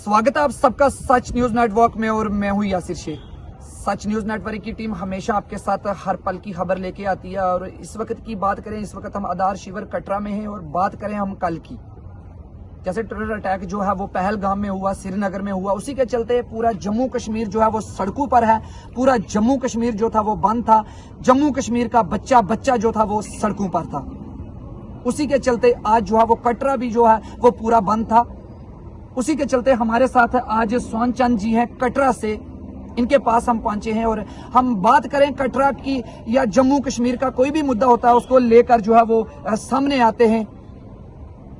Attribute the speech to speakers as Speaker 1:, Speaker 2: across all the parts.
Speaker 1: स्वागत है आप सबका सच न्यूज नेटवर्क में और मैं हूं यासिर शेख। सच न्यूज नेटवर्क की टीम हमेशा आपके साथ हर पल की खबर लेके आती है और इस वक्त की बात करें, इस वक्त हम आधार शिविर कटरा में हैं और बात करें हम कल की, जैसे टेरर अटैक जो है वो पहलगाम में हुआ, श्रीनगर में हुआ, उसी के चलते पूरा जम्मू कश्मीर जो है वो सड़कों पर है। पूरा जम्मू कश्मीर जो था वो बंद था, जम्मू कश्मीर का बच्चा जो था वो सड़कों पर था। उसी के चलते आज जो है वो कटरा भी जो है वो पूरा बंद था। उसी के चलते हमारे साथ आज सोन चंद जी हैं कटरा से, इनके पास हम पहुंचे हैं और हम बात करें कटरा की या जम्मू कश्मीर का कोई भी मुद्दा होता है उसको लेकर जो है वो सामने आते हैं,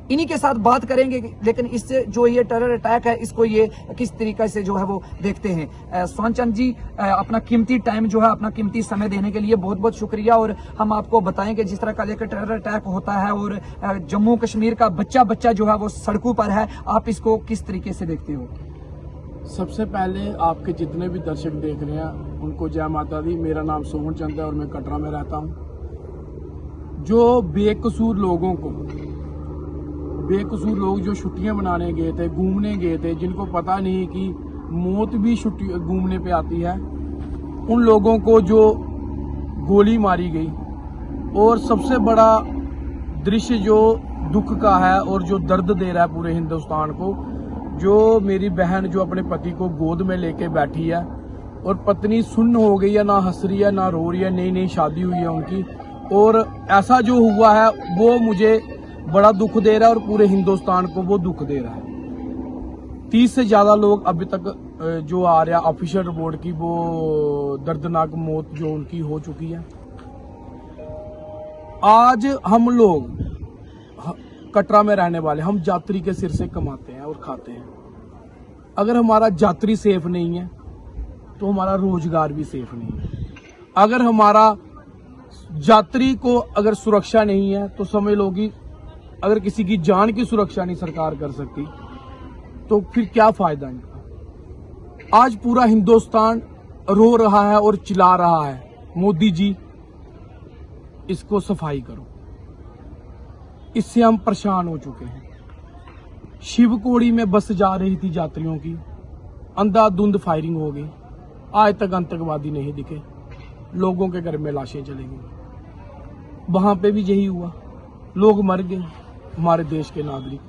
Speaker 1: इन्हीं के साथ बात करेंगे। लेकिन इससे जो ये टेरर अटैक है इसको ये किस तरीके से जो है वो देखते हैं। सोन चंद जी, अपना कीमती टाइम जो है, अपना कीमती समय देने के लिए बहुत बहुत शुक्रिया। और हम आपको बताएंगे जिस तरह का लेकर टेरर अटैक होता है और जम्मू कश्मीर का बच्चा जो है वो सड़कों पर है, आप इसको किस तरीके से देखते हो?
Speaker 2: सबसे पहले आपके जितने भी दर्शक देख रहे हैं उनको जय माता दी। मेरा नाम सोहन चंद है और मैं कटरा में रहता हूँ। जो बेकसूर लोग जो छुट्टियां मनाने गए थे, घूमने गए थे, जिनको पता नहीं कि मौत भी छुट्टी घूमने पे आती है, उन लोगों को जो गोली मारी गई, और सबसे बड़ा दृश्य जो दुख का है और जो दर्द दे रहा है पूरे हिंदुस्तान को, जो मेरी बहन जो अपने पति को गोद में लेके बैठी है और पत्नी सुन्न हो गई है, ना हंस रही है ना रो रही है, नई शादी हुई है उनकी, और ऐसा जो हुआ है वो मुझे बड़ा दुख दे रहा है और पूरे हिंदुस्तान को वो दुख दे रहा है। 30 से ज्यादा लोग अभी तक जो आ रहा है ऑफिशियल रिपोर्ट की, वो दर्दनाक मौत जो उनकी हो चुकी है। आज हम लोग कटरा में रहने वाले, हम यात्री के सिर से कमाते हैं और खाते हैं। अगर हमारा यात्री सेफ नहीं है तो हमारा रोजगार भी सेफ नहीं है। अगर हमारा यात्री को अगर सुरक्षा नहीं है तो समझ लो कि अगर किसी की जान की सुरक्षा नहीं सरकार कर सकती तो फिर क्या फायदा इनका। आज पूरा हिंदुस्तान रो रहा है और चिल्ला रहा है, मोदी जी इसको सफाई करो। इससे हम परेशान हो चुके हैं। शिवकोड़ी में बस जा रही थी यात्रियों की, अंधाधुंध फायरिंग हो गई, आज तक आतंकवादी नहीं दिखे, लोगों के घर में लाशें चली गई। वहां पे भी यही हुआ, लोग मर गए, हमारे देश के नागरिक,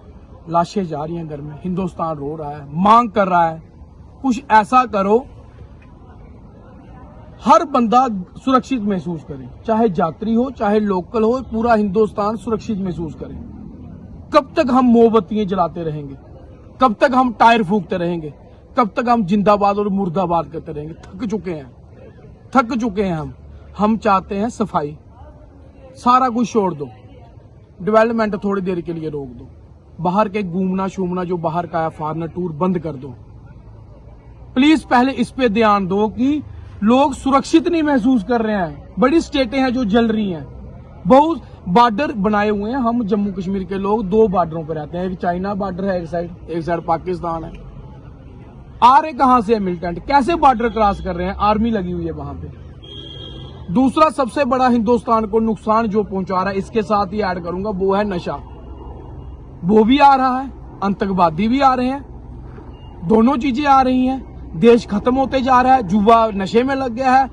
Speaker 2: लाशें जा रही हैं घर में। हिंदुस्तान रो रहा है, मांग कर रहा है कुछ ऐसा करो हर बंदा सुरक्षित महसूस करे, चाहे यात्री हो चाहे लोकल हो, पूरा हिंदुस्तान सुरक्षित महसूस करे। कब तक हम मोमबत्तियां जलाते रहेंगे? कब तक हम टायर फूकते रहेंगे? कब तक हम जिंदाबाद और मुर्दाबाद करते रहेंगे? थक चुके हैं हम चाहते हैं सफाई। सारा कुछ छोड़ दो, डेवलपमेंट थोड़ी देर के लिए रोक दो, बाहर के घूमना शूमना जो बाहर का है फॉरेनर टूर बंद कर दो। प्लीज पहले इस पे ध्यान दो कि लोग सुरक्षित नहीं महसूस कर रहे हैं। बड़ी स्टेटें हैं जो जल रही हैं, बहुत बॉर्डर बनाए हुए हैं। हम जम्मू कश्मीर के लोग 2 बॉर्डरों पर रहते हैं, एक चाइना बॉर्डर है एक साइड पाकिस्तान है। आ रहे कहां से है मिलिटेंट? कैसे बॉर्डर क्रॉस कर रहे हैं? आर्मी लगी हुई है वहां पे। दूसरा सबसे बड़ा हिंदुस्तान को नुकसान जो पहुंचा रहा है, इसके साथ ही ऐड करूंगा, वो है नशा। वो भी आ रहा है, आतंकवादी भी आ रहे हैं, दोनों चीजें आ रही हैं। देश खत्म होते जा रहा है, युवा नशे में लग गया है,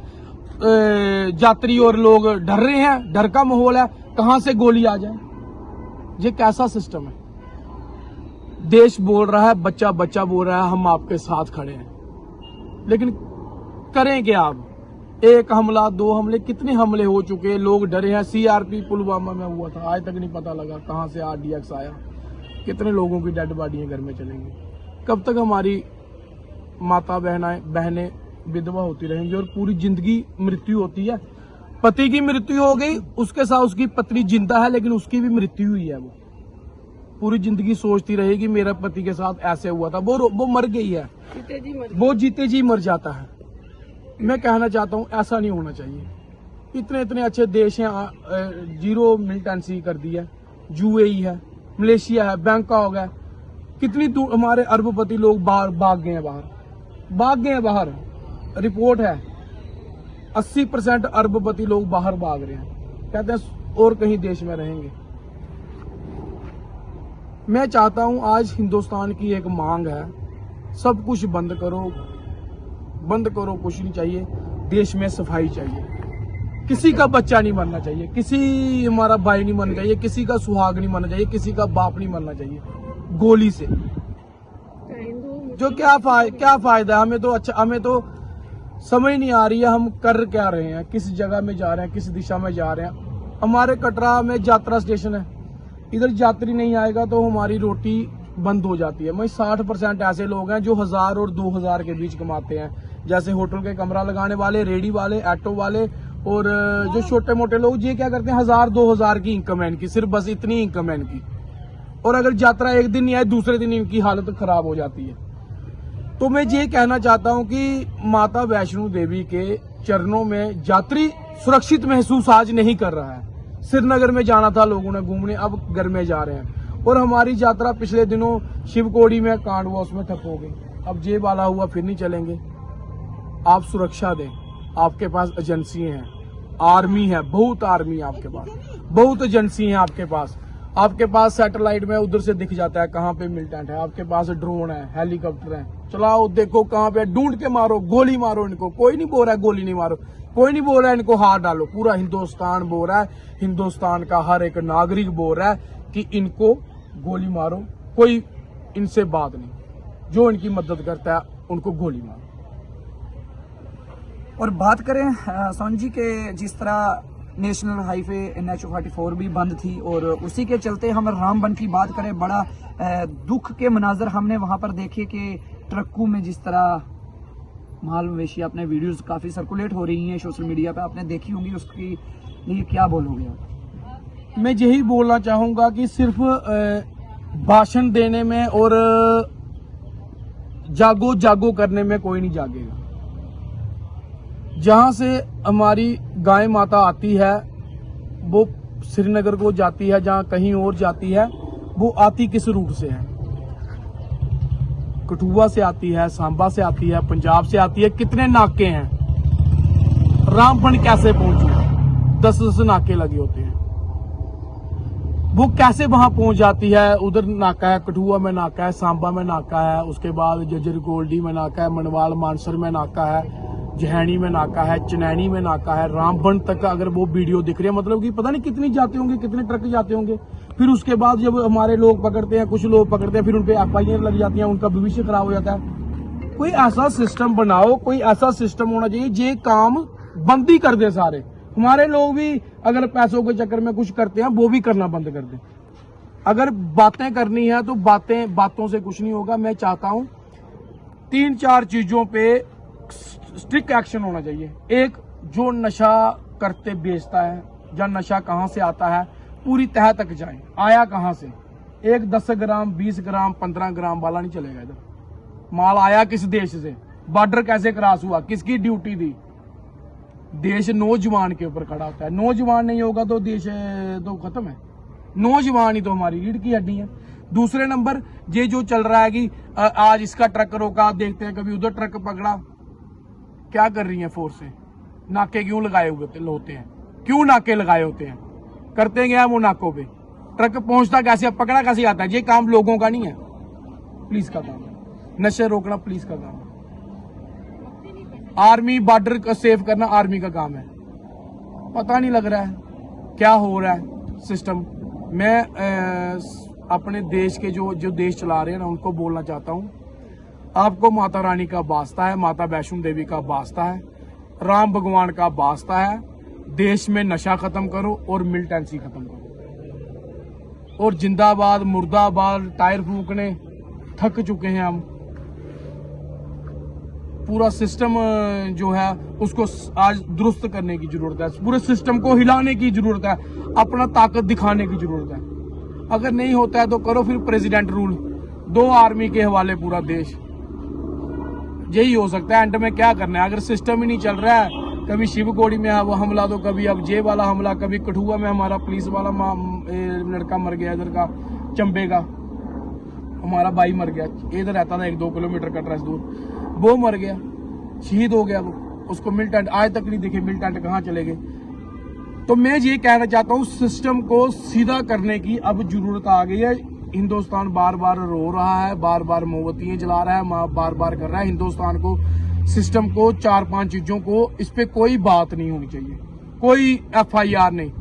Speaker 2: यात्री और लोग डर रहे हैं, डर का माहौल है, कहां से गोली आ जाए। ये कैसा सिस्टम है? देश बोल रहा है, बच्चा बोल रहा है हम आपके साथ खड़े हैं, लेकिन करें क्या आप? 1 हमला 2 हमले, कितने हमले हो चुके हैं, लोग डरे हैं। सीआरपी पुलवामा में हुआ था, आज तक नहीं पता लगा कहां से आरडीएक्स आया, कितने लोगों की डेड बॉडियां घर में चलेंगी। कब तक हमारी माता बहनें विधवा होती रहेंगी और पूरी जिंदगी मृत्यु होती है। पति की मृत्यु हो गई, उसके साथ उसकी पत्नी जिंदा है लेकिन उसकी भी मृत्यु हुई है। वो पूरी जिंदगी सोचती रहेगी मेरा पति के साथ ऐसे हुआ था, वो मर गई है, वो जीते जी मर जाता है। मैं कहना चाहता हूं ऐसा नहीं होना चाहिए। इतने अच्छे देश हैं, 0 मिलिटेंसी कर दी है। यूएई है, मलेशिया है, बैंकॉक है, कितनी दूर हमारे अरबपति लोग भाग गए हैं बाहर। रिपोर्ट है 80% अरबपति लोग बाहर भाग रहे हैं, कहते हैं और कहीं देश में रहेंगे। मैं चाहता हूं, आज हिंदुस्तान की एक मांग है सब कुछ बंद करो, कुछ नहीं चाहिए। देश में सफाई चाहिए, किसी का बच्चा नहीं मरना चाहिए, किसी हमारा भाई नहीं मरना चाहिए, किसी का सुहाग नहीं मरना चाहिए, किसी का बाप नहीं मरना चाहिए गोली से। जो क्या फायदा है? हमें तो समझ नहीं आ रही है हम कर क्या रहे हैं, किस जगह में जा रहे हैं, किस दिशा में जा रहे हैं। हमारे कटरा में यात्रा स्टेशन है, इधर यात्री नहीं आएगा तो हमारी रोटी बंद हो जाती है। 60% ऐसे लोग हैं जो 1000 और 2000 के बीच कमाते हैं, जैसे होटल के कमरा लगाने वाले, रेडी वाले, ऑटो वाले और जो छोटे मोटे लोग, ये क्या करते हैं 1000-2000 की इनकम है इनकी, सिर्फ बस इतनी इनकम है इनकी। और अगर यात्रा एक दिन नहीं आए, दूसरे दिन इनकी हालत खराब हो जाती है। तो मैं ये कहना चाहता हूं कि माता वैष्णो देवी के चरणों में यात्री सुरक्षित महसूस आज नहीं कर रहा है। श्रीनगर में जाना था लोगों ने घूमने, अब घर में जा रहे हैं। और हमारी यात्रा पिछले दिनों शिवकोड़ी में कांड हुआ, उसमें ठप हो गई। अब ये वाला हुआ, फिर नहीं चलेंगे। आप सुरक्षा दें, आपके पास एजेंसी हैं, आर्मी है, बहुत आर्मी है आपके पास, बहुत एजेंसी है आपके पास। आपके पास सैटेलाइट में उधर से दिख जाता है कहाँ पे मिलिटेंट है, आपके पास ड्रोन है, हेलीकॉप्टर है, चलाओ देखो कहाँ पे, ढूंढ के मारो, गोली मारो इनको। कोई नहीं बोल रहा है गोली नहीं मारो, कोई नहीं बोल रहा है इनको हाथ डालो। पूरा हिंदुस्तान बोल रहा है, हिंदुस्तान का हर एक नागरिक बोल रहा है कि इनको गोली मारो। कोई इनसे बात नहीं, जो इनकी मदद करता है उनको गोली मारो।
Speaker 1: और बात करें सोन जी के, जिस तरह नेशनल हाईवे NH-44 भी बंद थी और उसी के चलते हम रामबन की बात करें, बड़ा दुख के मनाजर हमने वहां पर देखे कि ट्रकों में जिस तरह माल मवेशी, अपने वीडियोस काफी सर्कुलेट हो रही हैं सोशल मीडिया पे, आपने देखी होंगी, उसकी लिए क्या बोलोगे आप?
Speaker 2: मैं यही बोलना चाहूंगा कि सिर्फ भाषण देने में और जागो जागो करने में कोई नहीं जागेगा। जहां से हमारी गाय माता आती है वो श्रीनगर को जाती है, जहां कहीं और जाती है, वो आती किस रूट से है? कठुआ से आती है, सांबा से आती है, पंजाब से आती है। कितने नाके हैं? रामबन कैसे पहुंची? 10 नाके लगे होते हैं। वो कैसे वहां पहुंच जाती है? उधर नाका है, कठुआ में नाका है, सांबा में नाका है, उसके बाद जजर गोल्डी में नाका है, मनवाल मानसर में नाका है, जहैनी में नाका है, चनैनी में नाका है, रामबन तक अगर वो वीडियो दिख रही है, मतलब कि पता नहीं कितनी जाते होंगे, कितने ट्रक जाते होंगे। फिर उसके बाद जब हमारे लोग पकड़ते हैं, कुछ लोग पकड़ते हैं, फिर उनपे FIR लग जाती है, उनका भविष्य खराब हो जाता है। कोई ऐसा सिस्टम बनाओ, कोई ऐसा सिस्टम होना चाहिए जे काम बंद ही कर दे सारे। हमारे लोग भी अगर पैसों के चक्कर में कुछ करते हैं, वो भी करना बंद कर दे। अगर बातें करनी है तो बातों से कुछ नहीं होगा। मैं चाहता हूं 3-4 चीजों पे स्ट्रिक्ट एक्शन होना चाहिए। एक, जो नशा करते बेचता है या नशा कहां से आता है, पूरी तह तक जाए, आया कहां से। एक 10 ग्राम, 20 ग्राम, 15 ग्राम वाला नहीं चलेगा। इधर माल आया किस देश से, बॉर्डर कैसे क्रॉस हुआ, किसकी ड्यूटी दी। देश नौजवान के ऊपर खड़ा होता है। नौजवान नहीं होगा तो देश तो खत्म है। नौजवान ही तो हमारी रीढ़ की हड्डी है। दूसरे नंबर, ये जो चल रहा है कि आज इसका ट्रक रोका, देखते हैं कभी उधर ट्रक पकड़ा। क्या कर रही है फोर्सें? नाके क्यों लगाए हुए होते हैं? क्यों नाके लगाए होते हैं? करते हैं वो नाकों पे। ट्रक पहुंचता कैसे, पकड़ा कैसे आता है? ये काम लोगों का नहीं है, पुलिस का काम है। नशे रोकना पुलिस का काम है। आर्मी बॉर्डर का सेव करना आर्मी का काम है। पता नहीं लग रहा है क्या हो रहा है सिस्टम। मैं अपने देश के जो देश चला रहे हैं ना, उनको बोलना चाहता हूं, आपको माता रानी का वास्ता है, माता वैष्णो देवी का वास्ता है, राम भगवान का वास्ता है। देश में नशा खत्म करो और मिलिटेंसी खत्म करो। और जिंदाबाद मुर्दाबाद टायर फूकने थक चुके हैं हम। पूरा सिस्टम जो है उसको आज दुरुस्त करने की जरूरत है। पूरे सिस्टम को हिलाने की जरूरत है, अपना ताकत दिखाने की जरूरत है। अगर नहीं होता है तो करो फिर प्रेसिडेंट रूल, 2 आर्मी के हवाले पूरा देश। यही हो सकता है। एंड में क्या करना है? अगर सिस्टम ही नहीं चल रहा है, कभी शिवकोड़ी में वो हमला तो कभी अब जे वाला हमला, कभी कठुआ में हमारा पुलिस वाला लड़का मर गया, इधर का चंबे का हमारा भाई मर गया। इधर रहता था 1-2 किलोमीटर का ट्रेस दूर, वो मर गया, शहीद हो गया वो। उसको मिलिटेंट आज तक नहीं दिखे, मिलिटेंट कहाँ चले गए। तो मैं ये कहना चाहता हूँ, सिस्टम को सीधा करने की अब जरूरत आ गई है। हिंदुस्तान बार बार रो रहा है, बार बार मोमबत्तियां जला रहा है, बार बार कर रहा है। हिंदुस्तान को, सिस्टम को, 4-5 चीजों को, इस पे कोई बात नहीं होनी चाहिए, कोई FIR नहीं।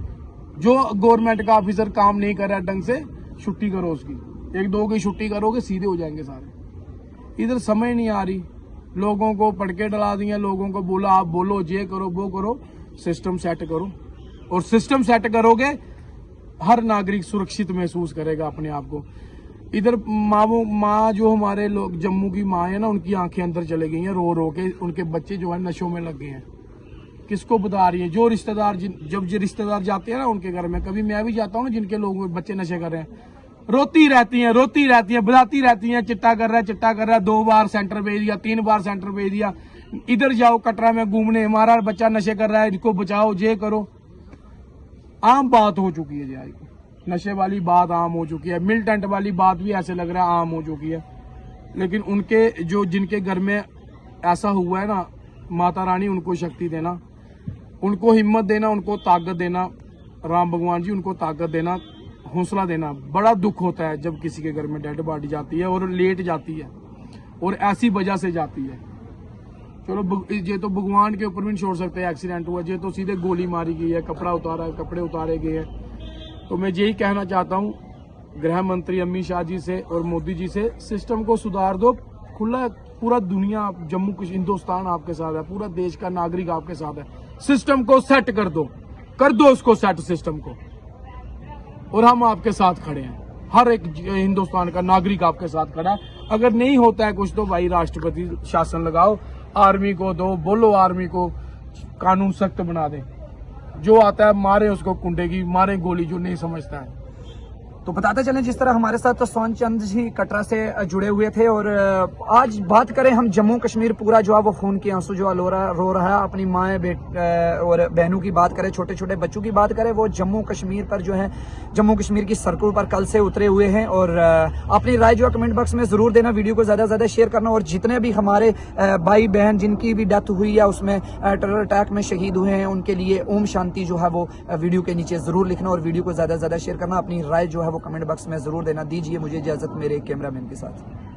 Speaker 2: जो गवर्नमेंट का ऑफिसर काम नहीं कर रहा ढंग से, छुट्टी करो उसकी, 1-2 की छुट्टी करोगे सीधे हो जाएंगे सारे। इधर समझ नहीं आ रही, लोगों को पटके डला दिए, लोगों को बोला आप बोलो, ये करो वो करो, सिस्टम सेट करो। और सिस्टम सेट करोगे, हर नागरिक सुरक्षित महसूस करेगा अपने आप को। इधर माँ जो हमारे लोग, जम्मू की माँ है ना, उनकी आंखें अंदर चले गई हैं रो रो के, उनके बच्चे जो है नशों में लग गए हैं। किसको बता रही है? जो रिश्तेदार, जब जो रिश्तेदार जाते हैं ना उनके घर में, कभी मैं भी जाता हूँ ना, जिनके लोग बच्चे नशे कर रहे हैं, रोती रहती हैं, बताती रहती हैं, चिट्टा कर रहा है, 2 बार सेंटर भेज दिया, 3 बार सेंटर भेज दिया, इधर जाओ कटरा में घूमने, हमारा बच्चा नशे कर रहा है, इसको बचाओ, ये करो। आम बात हो चुकी है जी, नशे वाली बात आम हो चुकी है। मिलिटेंट वाली बात भी ऐसे लग रहा है आम हो चुकी है। लेकिन उनके जो, जिनके घर में ऐसा हुआ है ना, माता रानी उनको शक्ति देना, उनको हिम्मत देना, उनको ताकत देना, राम भगवान जी उनको ताकत देना, हौसला देना। बड़ा दुख होता है जब किसी के घर में डेड बॉडी जाती है और लेट जाती है और ऐसी वजह से जाती है। चलो ये तो भगवान के ऊपर भी नहीं छोड़ सकते, एक्सीडेंट हुआ, ये तो सीधे गोली मारी गई है, कपड़े उतारे गए हैं। तो मैं यही कहना चाहता हूँ गृह मंत्री अमित शाह जी से और मोदी जी से, सिस्टम को सुधार दो। खुला पूरा दुनिया, जम्मू कश्मीर, हिंदुस्तान आपके साथ है, पूरा देश का नागरिक आपके साथ है। सिस्टम को सेट कर दो उसको सेट सिस्टम को, और हम आपके साथ खड़े हैं। हर एक हिंदुस्तान का नागरिक आपके साथ खड़ा है। अगर नहीं होता है कुछ तो भाई राष्ट्रपति शासन लगाओ, आर्मी को दो, बोलो आर्मी को कानून सख्त बना दे, जो आता है मारे उसको कुंडे की, मारे गोली जो नहीं समझता है।
Speaker 1: तो बताते चलें, जिस तरह हमारे साथ तो सोन चंद जी कटरा से जुड़े हुए थे, और आज बात करें हम जम्मू कश्मीर पूरा जो है वो खून के आंसू जो रो रहा है, अपनी माएँ और बहनों की बात करें, छोटे छोटे बच्चों की बात करें, वो जम्मू कश्मीर पर जो है, जम्मू कश्मीर की सड़कों पर कल से उतरे हुए हैं। और अपनी राय जो है कमेंट बॉक्स में जरूर देना, वीडियो को ज्यादा से ज्यादा शेयर करना, और जितने भी हमारे भाई बहन जिनकी भी डेथ हुई है उसमें टेरर अटैक में शहीद हुए हैं, उनके लिए ओम शांति जो है वो वीडियो के नीचे जरूर लिखना, और वीडियो को ज्यादा से ज्यादा शेयर करना, अपनी राय जो है वो कमेंट बॉक्स में जरूर देना। दीजिए मुझे इजाजत मेरे कैमरामैन के साथ।